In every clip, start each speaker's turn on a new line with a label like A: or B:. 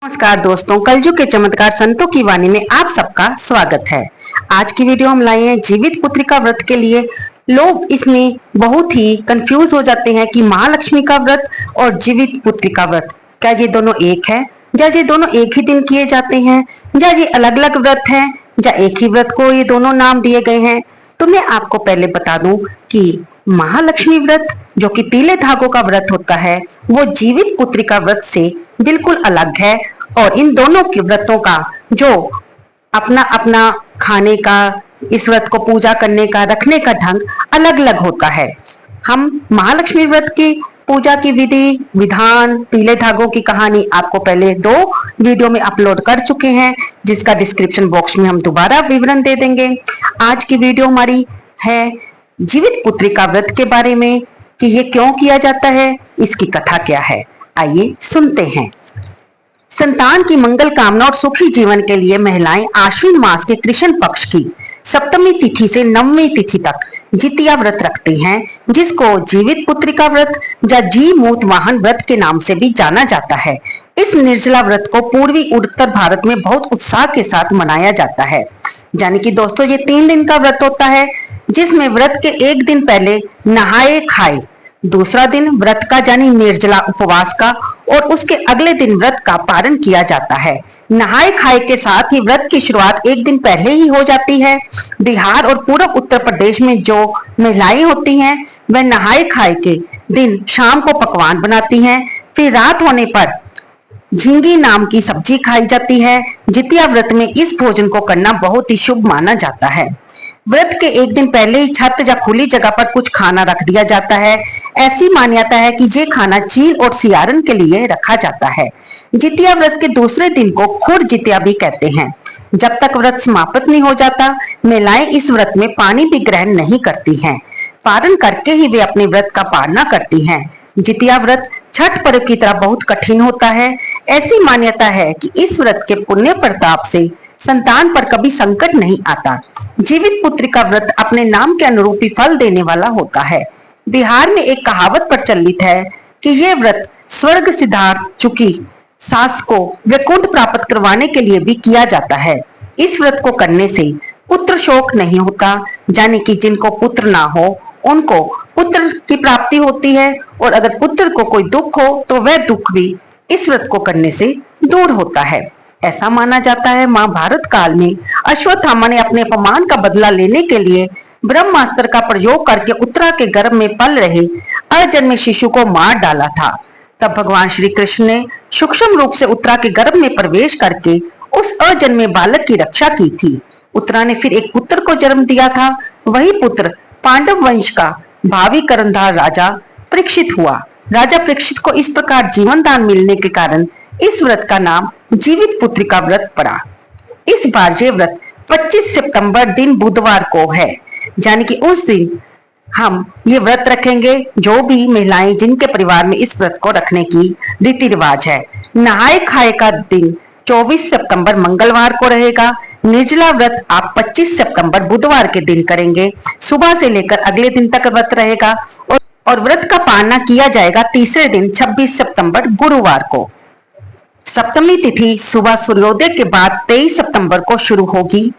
A: नमस्कार दोस्तों, कलयुग के चमत्कार संतों की वाणी में आप सबका स्वागत है। आज की वीडियो हम लाए हैं जीवित पुत्रिका व्रत के लिए। लोग इसमें बहुत ही कंफ्यूज हो जाते हैं कि महालक्ष्मी का व्रत और जीवित पुत्रिका व्रत क्या ये दोनों एक है, या ये दोनों एक ही दिन किए जाते हैं, या ये अलग अलग व्रत हैं, या एक ही व्रत को ये दोनों नाम दिए गए हैं। तो मैं आपको पहले बता दूं कि महालक्ष्मी व्रत जो कि पीले धागों का व्रत होता है वो जीवित पुत्रिका व्रत से बिल्कुल अलग है। और इन दोनों के व्रतों का जो अपना अपना खाने का, इस व्रत को पूजा करने का, रखने का ढंग अलग अलग होता है। हम महालक्ष्मी व्रत की पूजा की विधि विधान, पीले धागों की कहानी आपको पहले 2 वीडियो में अपलोड कर चुके हैं, जिसका डिस्क्रिप्शन बॉक्स में हम दोबारा विवरण दे देंगे। आज की वीडियो हमारी है जीवित पुत्रिका व्रत के बारे में कि ये क्यों किया जाता है, इसकी कथा क्या है। आइए सुनते हैं। संतान की मंगल कामना और सुखी जीवन के लिए महिलाएं आश्विन मास के कृष्ण पक्ष की सप्तमी तिथि से नवमी तिथि तक जितिया व्रत रखती हैं, जिसको जीवित पुत्रिका व्रत या जी मूत वाहन व्रत के नाम से भी जाना जाता है। इस निर्जला व्रत को पूर्वी उत्तर भारत में बहुत उत्साह के साथ मनाया जाता है। यानी कि दोस्तों ये 3 दिन का व्रत होता है, जिसमें व्रत के एक दिन पहले नहाए खाए, दूसरा दिन व्रत का यानी निर्जला उपवास का, और उसके अगले दिन व्रत का पारण किया जाता है। नहाए खाए के साथ ही व्रत की शुरुआत एक दिन पहले ही हो जाती है। बिहार और पूर्व उत्तर प्रदेश में जो महिलाएं होती हैं वह नहाए खाए के दिन शाम को पकवान बनाती हैं, फिर रात होने पर झींगी नाम की सब्जी खाई जाती है। जितिया व्रत में इस भोजन को करना बहुत ही शुभ माना जाता है। व्रत के एक दिन पहले ही छत या खुली जगह पर कुछ खाना रख दिया जाता है। ऐसी मान्यता है कि ये खाना चील और सियारन के लिए रखा जाता है। जितिया व्रत के दूसरे दिन को खुर जितिया भी कहते हैं। जब तक व्रत समाप्त नहीं हो जाता, महिलाएं इस व्रत में पानी भी ग्रहण नहीं करती हैं। पारण करके ही वे अपने व्रत का पालना करती हैं। जितिया व्रत छठ पर्व की तरह बहुत कठिन होता है। ऐसी मान्यता है कि इस व्रत के पुण्य प्रताप से संतान पर कभी संकट नहीं आता। जीवित पुत्रिका व्रत अपने नाम के अनुरूप ही फल देने वाला होता है। बिहार में एक कहावत प्रचलित है कि यह व्रत स्वर्ग सिधार चुकी सास को वैकुंठ प्राप्त करवाने के लिए भी किया जाता है। इस व्रत को करने से पुत्र शोक नहीं होता, यानी कि जिनको पुत्र ना हो उनको पुत्र की प्राप्ति होती है, और अगर पुत्र को कोई दुख हो तो वह दुख भी इस व्रत को करने से दूर होता है। ऐसा माना जाता है महाभारत काल में अश्वत्थामा ने अपने अपमान का बदला लेने के लिए ब्रह्मास्त्र का प्रयोग करके उत्तरा के गर्भ में पल रहे अजन्मे शिशु को मार डाला था। तब भगवान श्री कृष्ण ने सूक्ष्म रूप से उत्तरा के गर्भ में प्रवेश करके उस अजन्मे बालक की रक्षा की थी। उत्तरा ने फिर एक पुत्र को जन्म दिया था। वही पुत्र पांडव वंश का भावी कर्णधार राजा परीक्षित हुआ। राजा परीक्षित को इस प्रकार जीवन दान मिलने के कारण इस व्रत का नाम जीवित पुत्रिका व्रत पड़ा। इस बार ये व्रत 25 सितंबर दिन बुधवार को है, यानी कि उस दिन हम ये व्रत रखेंगे जो भी महिलाएं जिनके परिवार में इस व्रत को रखने की रीति रिवाज है। नहाए खाए का दिन 24 सितंबर मंगलवार को रहेगा। निर्जला व्रत आप 25 सितंबर बुधवार के दिन करेंगे। सुबह से लेकर अगले दिन तक व्रत रहेगा और व्रत का पालना किया जाएगा तीसरे दिन 26 सितंबर गुरुवार को। सप्तमी तिथि सुबह सूर्योदय के बाद 23 सितंबर को शुरू होगी,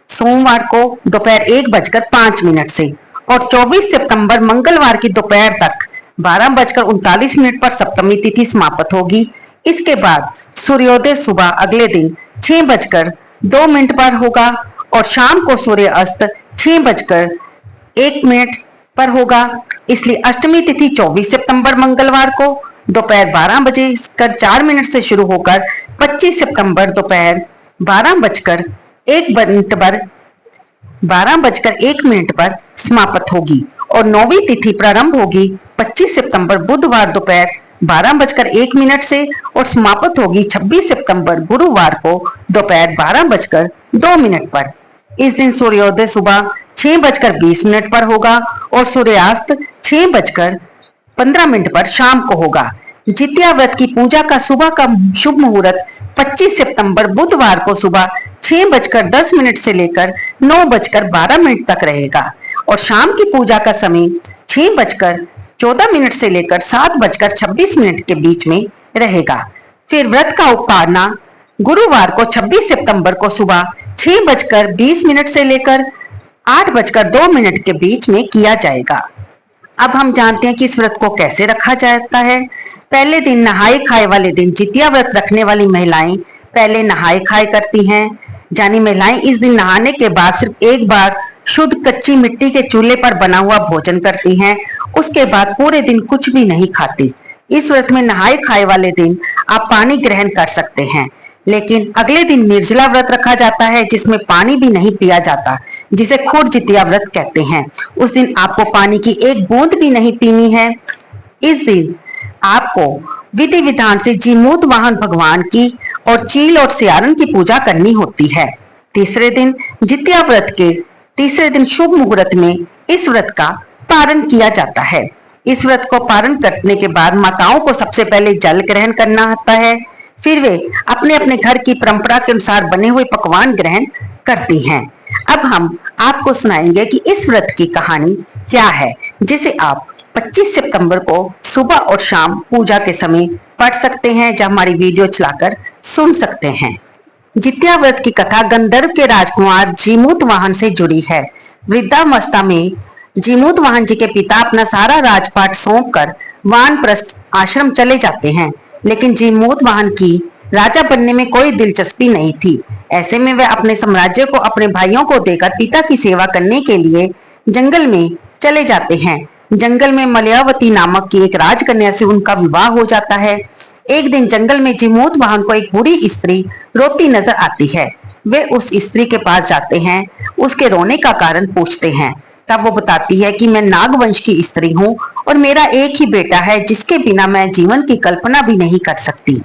A: सोमवार को दोपहर 1:05 से, और 24 सितंबर मंगलवार की दोपहर तक 12:39 पर सप्तमी तिथि समाप्त होगी। इसके बाद सूर्योदय सुबह अगले दिन 6:02 पर होगा, और शाम को सूर्य अस्त 6:01 पर होगा। इसलिए अष्टमी तिथि 24 सितंबर मंगलवार को दोपहर 12:04 से शुरू होकर 25 सितंबर दोपहर 12:01 पर समाप्त होगी, और नौवीं तिथि प्रारंभ होगी 25 सितंबर बुधवार दोपहर 12:01 से, और समाप्त होगी 26 सितंबर गुरुवार को दोपहर 12:02 पर। इस दिन सूर्योदय सुबह 6:20 पर होगा, और सूर्यास्त 6:15 पर शाम को होगा। जितिया व्रत की पूजा का सुबह का शुभ मुहूर्त 25 सितंबर बुधवार को सुबह 6:10 से लेकर 9:12 तक रहेगा, और शाम की पूजा का समय 6:14 से लेकर 7:26 के बीच में रहेगा। फिर व्रत का उपवारना गुरुवार को 26 सितंबर को सुबह 6:20 से लेकर 8:02 के बीच में किया जाएगा। अब हम जानते हैं कि इस व्रत को कैसे रखा जाता है। पहले दिन नहाए खाए वाले दिन जितिया व्रत रखने वाली महिलाएं पहले नहाए खाए करती हैं। जानी महिलाएं इस दिन नहाने के बाद सिर्फ एक बार शुद्ध कच्ची मिट्टी के चूल्हे पर बना हुआ भोजन करती हैं। उसके बाद पूरे दिन कुछ भी नहीं खाती। इस व्रत में नहाए खाए वाले दिन आप पानी ग्रहण कर सकते हैं, लेकिन अगले दिन निर्जला व्रत रखा जाता है जिसमें पानी भी नहीं पिया जाता, जिसे खुर जितिया व्रत कहते हैं। उस दिन आपको पानी की एक बूंद भी नहीं पीनी है। इस दिन आपको विधि विधान से जीमूत वाहन भगवान की और चील और सियारन की पूजा करनी होती है। तीसरे दिन जितिया व्रत के तीसरे दिन शुभ मुहूर्त में इस व्रत का पारण किया जाता है। इस व्रत को पारण करने के बाद माताओं को सबसे पहले जल ग्रहण करना होता है, फिर वे अपने अपने घर की परंपरा के अनुसार बने हुए पकवान ग्रहण करती हैं। अब हम आपको सुनाएंगे कि इस व्रत की कहानी क्या है, जिसे आप 25 सितंबर को सुबह और शाम पूजा के समय पढ़ सकते हैं, जब हमारी वीडियो चलाकर सुन सकते हैं। जितिया व्रत की कथा गंधर्व के राजकुमार जीमूत वाहन से जुड़ी है। वृद्धावस्था में जीमूत वाहन जी के पिता अपना सारा राजपाट सौंपकर वानप्रस्थ आश्रम चले जाते हैं, लेकिन जीमूत वाहन की राजा बनने में कोई दिलचस्पी नहीं थी। ऐसे में वे अपने साम्राज्य को अपने भाइयों को देकर पिता की सेवा करने के लिए जंगल में चले जाते हैं। जंगल में मलयावती नामक की एक राजकन्या से उनका विवाह हो जाता है। एक दिन जंगल में जीमूत वाहन को एक बूढ़ी स्त्री रोती नजर आती है। वे उस स्त्री के पास जाते हैं, उसके रोने का कारण पूछते हैं। तब वो बताती है कि मैं नागवंश की स्त्री हूँ और मेरा एक ही बेटा है जिसके बिना मैं जीवन की कल्पना भी नहीं कर सकती।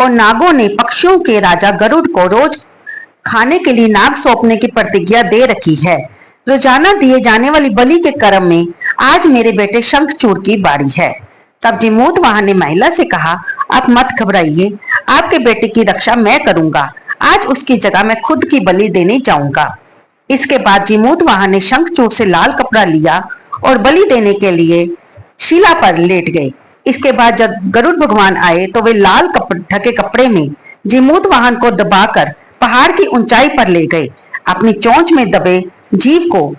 A: और नागों ने पक्षियों के राजा गरुड़ को रोज खाने के लिए नाग सौंपने की प्रतिज्ञा दे रखी है। रोजाना दिए जाने वाली बलि के क्रम में आज मेरे बेटे शंखचूड़ की बारी है। तब जीमूत वाहन ने महिला से कहा, आप मत घबराइए, आपके बेटे की रक्षा मैं करूंगा। आज उसकी जगह मैं खुद की बलि देने जाऊंगा। इसके बाद जीमूत वाहन ने शंखचूड़ से लाल कपड़ा लिया और बलि देने के लिए शिला पर लेट गए। इसके बाद जब गरुड़ भगवान आए तो वे लाल ढके कपड़े में जीमूत वाहन को दबाकर पहाड़ की ऊंचाई पर ले गए। अपनी चोंच में दबे जीव को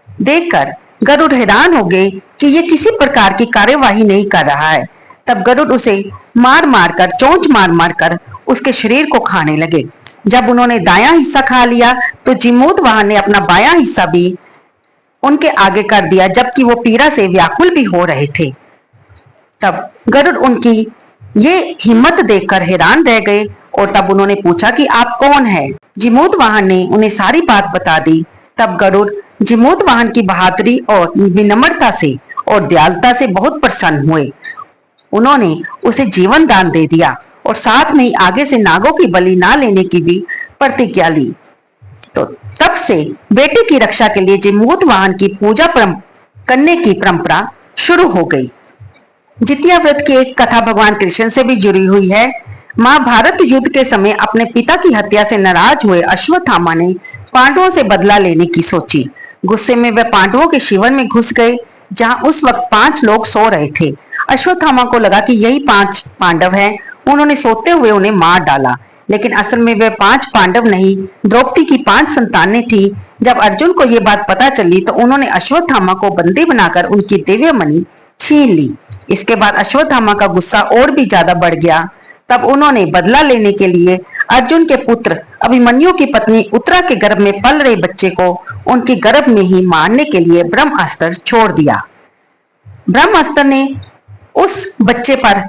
A: देखकर गरुड़ हैरान हो गए कि ये किसी प्रकार की कार्यवाही नहीं कर रहा है। तब गरुड़ उसे मार मार कर चोंच मार मार कर उसके शरीर को खाने लगे। जब उन्होंने दायां हिस्सा खा लिया तो जीमूत वाहन ने अपना बायां हिस्सा भी उनके आगे कर दिया, जबकि वो पीड़ा से व्याकुल भी हो रहे थे। तब गरुड़ उनकी ये हिम्मत देखकर हैरान रह गए और तब उन्होंने पूछा कि आप कौन हैं? जीमूत वाहन ने उन्हें सारी बात बता दी। तब गरुड़ जीमूत वाहन की बहादुरी और विनम्रता से और दयालुता से बहुत प्रसन्न हुए। उन्होंने उसे जीवन दान दे दिया और साथ में ही आगे से नागों की बलि ना लेने की भी प्रतिज्ञा ली। तो तब से बेटे की रक्षा के लिए जीमूत वाहन की पूजा करने की परंपरा शुरू हो गई। जितिया व्रत की एक कथा भगवान कृष्ण से भी जुड़ी हुई है। महाभारत युद्ध के समय अपने पिता की हत्या से नाराज हुए अश्वत्थामा ने पांडवों से बदला लेने की सोची। गुस्से में वे पांडवों के शिविर में घुस गए, जहां उस वक्त 5 लोग सो रहे थे। अश्वत्थामा को लगा कि यही 5 पांडव हैं। उन्होंने सोते हुए उन्हें मार डाला, लेकिन असल में वे 5 पांडव नहीं, द्रौपदी की 5 संतानें थी। जब अर्जुन को यह बात पता चली तो उन्होंने अश्वत्थामा को बंदी बनाकर उनकी दिव्य मणि छीन ली। इसके बाद अश्वत्थामा का गुस्सा और भी ज्यादा बढ़ गया। तब उन्होंने बदला लेने के लिए अर्जुन के पुत्र अभिमन्यु की पत्नी उत्तरा के गर्भ में पल रहे बच्चे को उनके गर्भ में ही मारने के लिए ब्रह्मास्त्र छोड़ दिया। ब्रह्मास्त्र ने उस बच्चे पर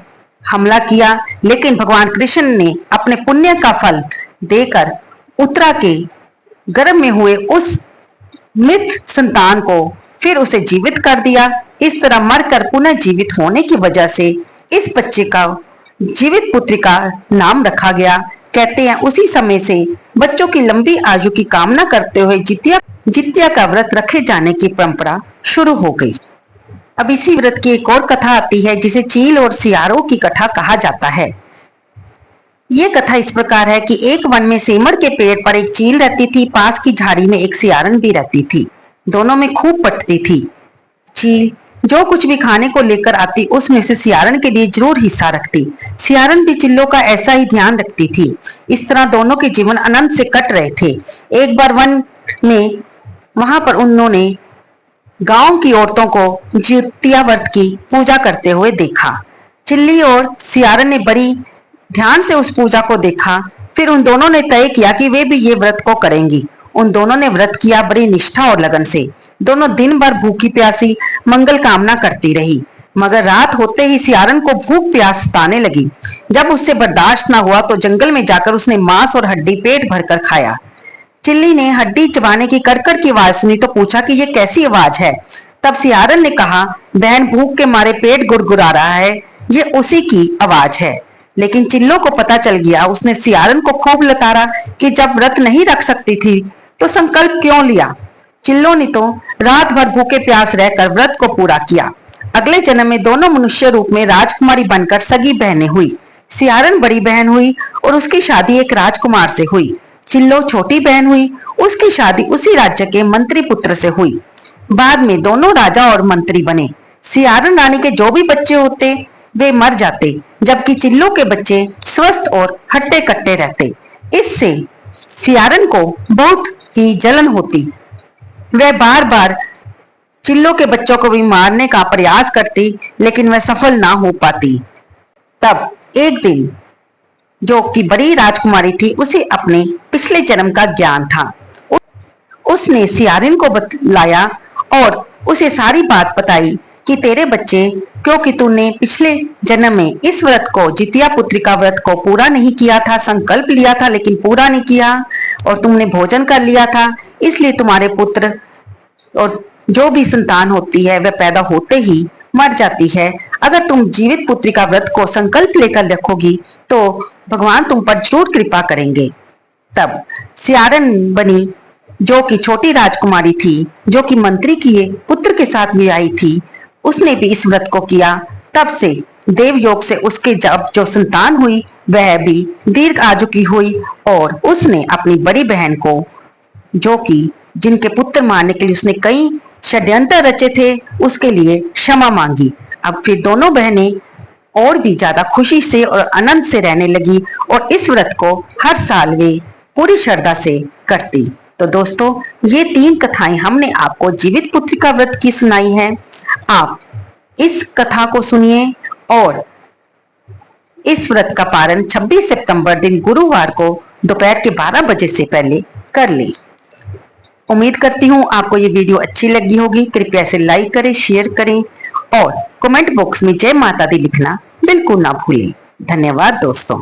A: हमला किया, लेकिन भगवान कृष्ण ने अपने पुण्य का फल देकर उत्तरा के गर्भ में हुए उस मृत संतान को फिर उसे जीवित कर दिया। इस तरह मरकर पुनः जीवित होने की वजह से इस बच्चे का जीवित पुत्री का नाम रखा गया। कहते हैं उसी समय से बच्चों की लंबी आयु की कामना करते हुए जितिया का व्रत रखे जाने की परंपरा शुरू हो गई। अब इसी व्रत की एक और कथा आती है जिसे चील और सियारों की कथा कहा जाता है। ये कथा इस प्रकार है कि एक वन में सेमर के पेड़ पर एक चील रहती थी। पास की झाड़ी में एक सियारन भी रहती थी। दोनों में खूब पटती थी। चील जो कुछ भी खाने को लेकर आती उसमें से सियारन के लिए जरूर हिस्सा रखती। सियारन भी चिल्लो का ऐसा ही ध्यान रखती थी। इस तरह दोनों के जीवन आनंद से कट रहे थे। एक बार वन में वहां पर उन्होंने गांव की औरतों को जितिया व्रत की पूजा करते हुए देखा। चिल्ली और सियारन ने बड़ी ध्यान से उस पूजा को देखा। फिर उन दोनों ने तय किया कि वे भी ये व्रत को करेंगी। उन दोनों ने व्रत किया बड़ी निष्ठा और लगन से। दोनों दिन भर भूखी प्यासी मंगल कामना करती रही, मगर रात होते ही सियारन को भूख प्यास सताने लगी। जब उससे बर्दाश्त न हुआ तो जंगल में जाकर उसने मांस और हड्डी पेट भरकर खाया। चिल्ली ने हड्डी चबाने की कड़कड़ की आवाज सुनी तो पूछा कि ये कैसी आवाज है। तब सियारन ने कहा, बहन भूख के मारे पेट गुड़गुड़ा रहा है, ये उसी की आवाज है। लेकिन चिल्लो को पता चल गया। उसने सियारन को खूब लताड़ा कि जब व्रत नहीं रख सकती थी तो संकल्प क्यों लिया। चिल्लो ने तो रात भर भूखे प्यास रहकर व्रत को पूरा किया। अगले जन्म में दोनों मनुष्य रूप में राजकुमारी बनकर सगी बहनें हुई। सियारन बड़ी बहन हुई और उसकी शादी एक राजकुमार से हुई। चिल्लो छोटी बहन हुई, उसकी शादी उसी राज्य के मंत्री पुत्र से हुई। बाद में दोनों राजा और मंत्री बने। सियारन रानी के जो भी बच्चे होते वे मर जाते, जबकि चिल्लो के बच्चे स्वस्थ और हट्टे कट्टे रहते। इससे सियारन को बहुत ही जलन होती। वह बार बार चिल्लो के बच्चों को भी मारने का प्रयास करती, लेकिन वह सफल ना हो पाती। तब एक दिन जो कि बड़ी राजकुमारी थी, उसे अपने पिछले जन्म का ज्ञान था। उसने सियारिन को बतलाया और उसे सारी बात बताई कि तेरे बच्चे, क्योंकि तूने पिछले जन्म में इस व्रत को, जितिया पुत्रिका व्रत को पूरा नहीं किया था, संकल्प लिया था लेकिन पूरा नहीं किया, और तुमने भोजन कर लिया था, इसलिए तुम्हारे पुत्र और जो भी संतान होती है वह पैदा होते ही मर जाती है। अगर तुम जीवित पुत्री का व्रत को संकल्प लेकर रखोगी तो भगवान तुम पर जरूर कृपा करेंगे। तब सियारन बनी, जो कि छोटी राजकुमारी थी, जो कि मंत्री के पुत्र के साथ भी आई थी, उसने भी इस व्रत को किया। तब से देवयोग से उसके जब जो संतान हुई वह भी दीर्घ आयु की हुई और उसने अपनी बड़ी बहन को, जो कि जिनके पुत्र मारने के लिए उसने कई षड्यंत्र रचे थे, उसके लिए क्षमा मांगी। अब फिर दोनों बहनें और भी ज्यादा खुशी से और आनंद से रहने लगी और इस व्रत को हर साल वे पूरी श्रद्धा से करती। तो दोस्तों, ये 3 कथाएं हमने आपको जीवित पुत्रिका व्रत की सुनाई है। आप इस कथा को सुनिए और इस व्रत का पारण 26 सितंबर दिन गुरुवार को दोपहर के 12 बजे से पहले कर ले। उम्मीद करती हूँ आपको ये वीडियो अच्छी लगी होगी। कृपया इसे लाइक करें, शेयर करें और कमेंट बॉक्स में जय माता दी लिखना बिल्कुल ना भूलें। धन्यवाद दोस्तों।